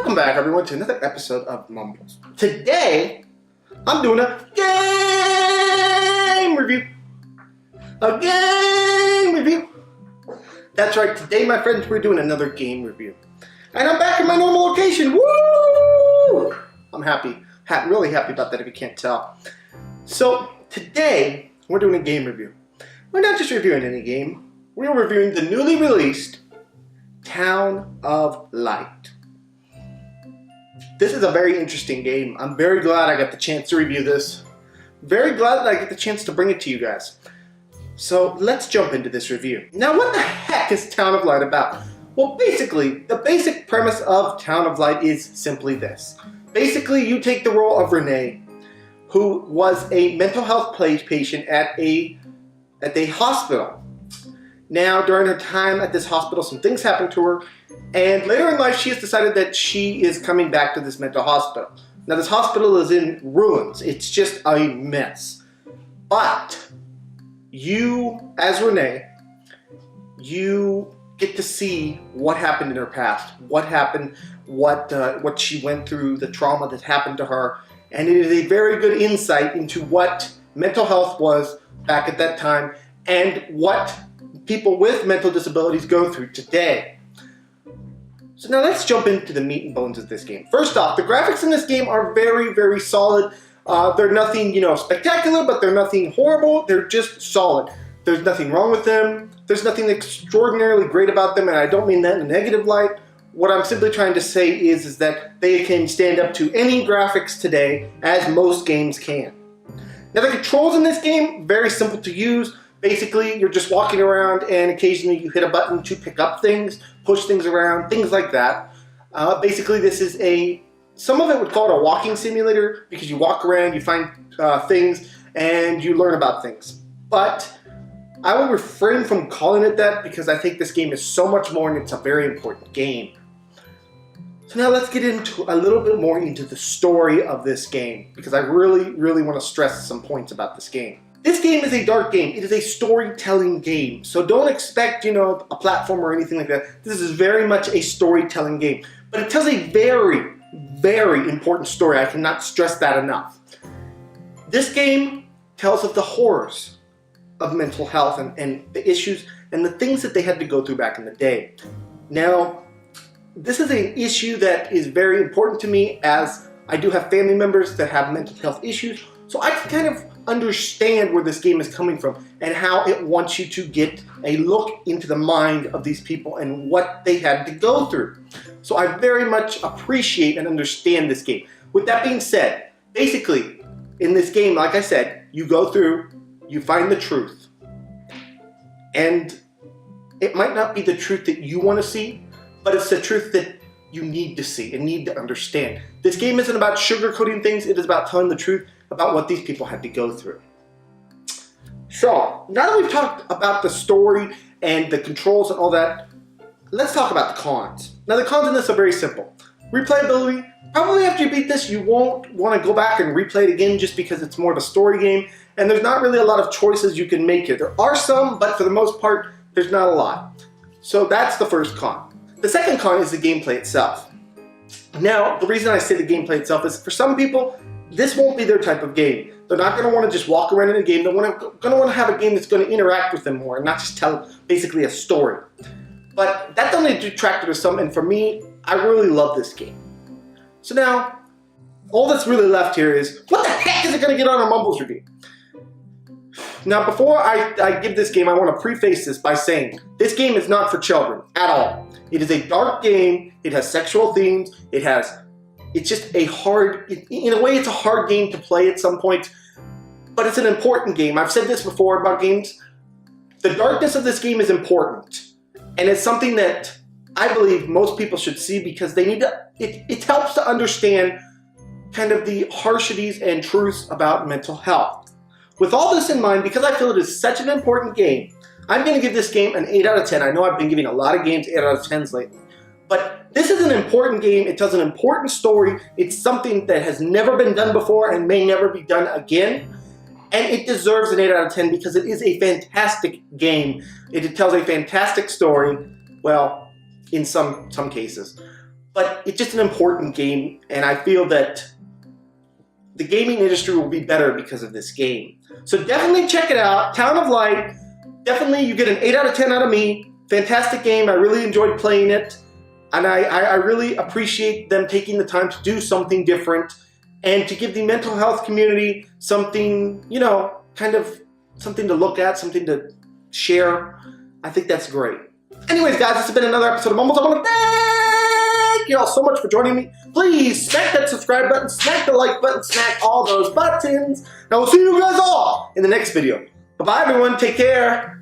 Welcome back, everyone, to another episode of Mumbles. Today, I'm doing a game review. A game review. That's right, today, my friends, we're doing another game review. And I'm back in my normal location. Woo! I'm happy. Really happy about that if you can't tell. So, today, we're doing a game review. We're not just reviewing any game. We're reviewing the newly released Town of Light. This is a very interesting game. I'm very glad I got the chance to review this. Very glad that I get the chance to bring it to you guys. So let's jump into this review. Now, what the heck is Town of Light about? Well, basically, the basic premise of Town of Light is simply this. Basically, you take the role of Renee, who was a mental health patient at a hospital. Now, during her time at this hospital, some things happened to her, and later in life, she has decided that she is coming back to this mental hospital. Now, this hospital is in ruins. It's just a mess. But you, as Renee, you get to see what happened in her past, what happened, what she went through, the trauma that happened to her, and it is a very good insight into what mental health was back at that time and what people with mental disabilities go through today. So now let's jump into the meat and bones of this game. First off, the graphics in this game are very, very solid. They're nothing, spectacular, but they're nothing horrible. They're just solid. There's nothing wrong with them. There's nothing extraordinarily great about them, and I don't mean that in a negative light. What I'm simply trying to say is that they can stand up to any graphics today, as most games can. Now, the controls in this game, very simple to use. Basically, you're just walking around and occasionally you hit a button to pick up things, push things around, things like that. Basically, this is some of it would call it a walking simulator because you walk around, you find things, and you learn about things. But I will refrain from calling it that because I think this game is so much more and it's a very important game. So now let's get into a little bit more into the story of this game because I really, really want to stress some points about this game. This game is a dark game. It is a storytelling game. So don't expect, a platform or anything like that. This is very much a storytelling game. But it tells a very, very important story. I cannot stress that enough. This game tells of the horrors of mental health and the issues and the things that they had to go through back in the day. Now, this is an issue that is very important to me as I do have family members that have mental health issues. So I can kind of understand where this game is coming from and how it wants you to get a look into the mind of these people and what they had to go through. So I very much appreciate and understand this game. With that being said, basically, in this game, like I said, you go through, you find the truth. And it might not be the truth that you want to see, but it's the truth that you need to see and need to understand. This game isn't about sugarcoating things, it is about telling the truth about what these people had to go through. So, now that we've talked about the story and the controls and all that, let's talk about the cons. Now, the cons in this are very simple. Replayability, probably after you beat this, you won't want to go back and replay it again just because it's more of a story game, and there's not really a lot of choices you can make here. There are some, but for the most part, there's not a lot. So that's the first con. The second con is the gameplay itself. Now, the reason I say the gameplay itself is for some people, this won't be their type of game. They're not going to want to just walk around in a game. They're going to want to have a game that's going to interact with them more and not just tell basically a story. But that's only a detractor to some, and for me, I really love this game. So now, all that's really left here is, what the heck is it going to get on a Mumbles review? Now, before I give this game, I want to preface this by saying, this game is not for children at all. It is a dark game, it has sexual themes, it's just a hard, in a way it's a hard game to play at some point, but it's an important game. I've said this before about games. The darkness of this game is important, and it's something that I believe most people should see because they need to, it helps to understand kind of the harshities and truths about mental health. With all this in mind, because I feel it is such an important game, I'm going to give this game an 8 out of 10. I know I've been giving a lot of games 8 out of 10s lately. But this is an important game. It tells an important story. It's something that has never been done before and may never be done again. And it deserves an 8 out of 10 because it is a fantastic game. It tells a fantastic story. Well, in some cases. but it's just an important game, and I feel that the gaming industry will be better because of this game. So definitely check it out, Town of Light. Definitely, you get an 8 out of 10 out of me. Fantastic game. I really enjoyed playing it, and I really appreciate them taking the time to do something different and to give the mental health community something, you know, kind of something to look at, something to share. I think that's great. Anyways, guys, this has been another episode of Mumbles. I want to thank you all so much for joining me. Please smack that subscribe button, smack the like button, smack all those buttons. And I will see you guys all in the next video. Bye-bye, everyone. Take care.